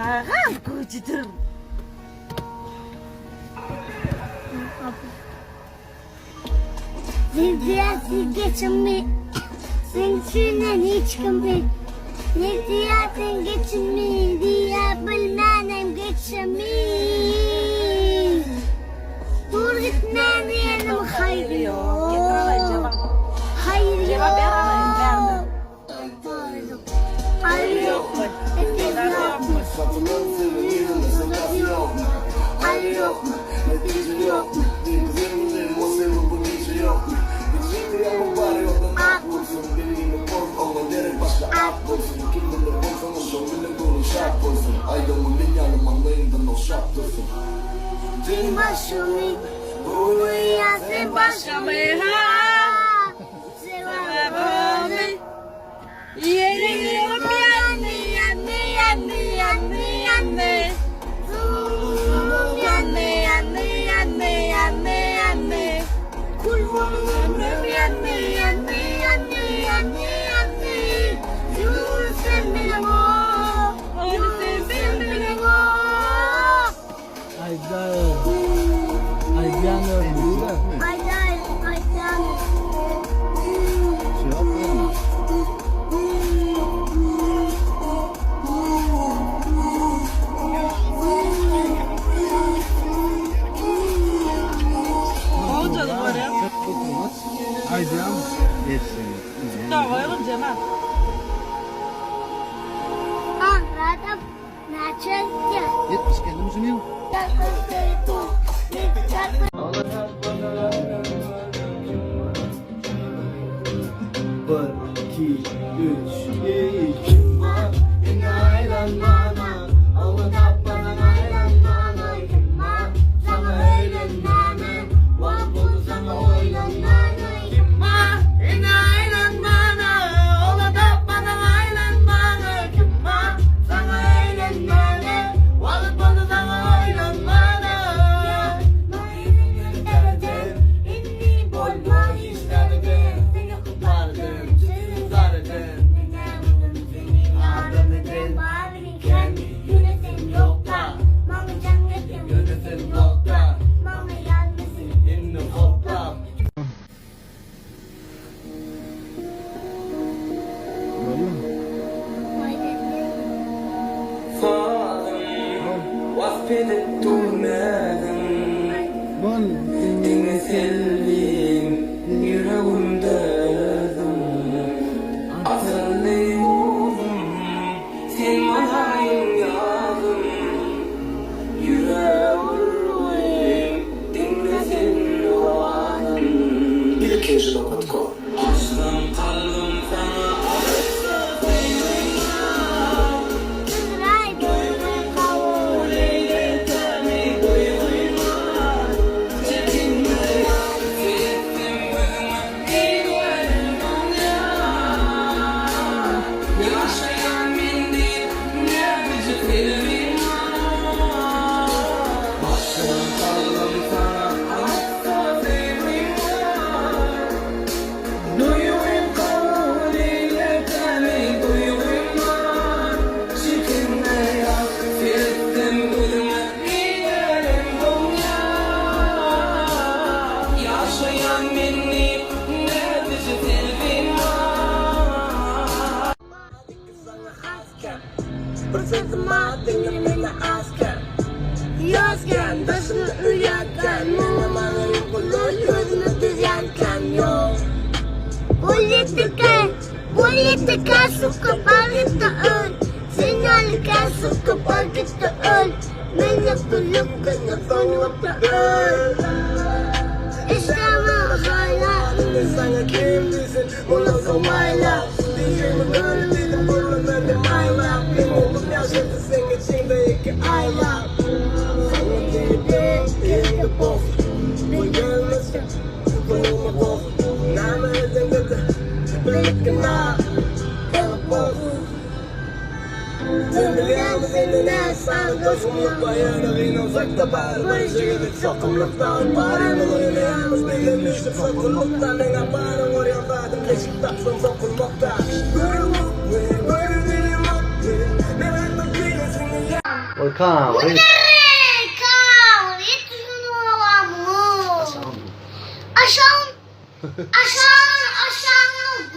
Sağal kocudur. Zindiyatı geçinme. Zincirden hiç kımı. Zindiyatın geçinme. Diye bilmenem geçinme. Dur gitmen diyelim hayır yok. Hayır yok. Hayır yok. Hayır yok. Başımı uyuyasın başımı sevabımı yerim yandı yandı yandı yandı yandı zulüm yandı yandı yandı yandı yandı kulbum yandı yandı yandı yandı yandı zulüm sen benim o zulüm sen benim o Aýdaý öldü. Aýdaý. Aýdaý. Davayalım Cemal. Adam naçözce. Yetmiş kendimiz mi? Bir, iki, üç, iki. Bersama dengan askar hiaskan dasar uyarkan mana-mana yang perlu dikerjakan yo politika suka pagkitaan sinyalkan suka pagkitaan menyepuluh kena penuapaan istama kaya sangat kimlisin mula kumala DJ mengerti mula mengemala I love in the book. The girl is putting the book. Now I'm in the blinking out. The book. The lambs in the night sound goes from the fire. The rhinos like the bottom. When she gets it, so come look down. Body, I'm going to have a big mission. So come look down. And I'm bottom. What you're about to place you back from so come look down. Burn up, burn it in your mouth. Never let my dreams in the Kaan. Bu nereye kal? Yetişin olamı. Aşağı mı? Aşağı. Aşağı.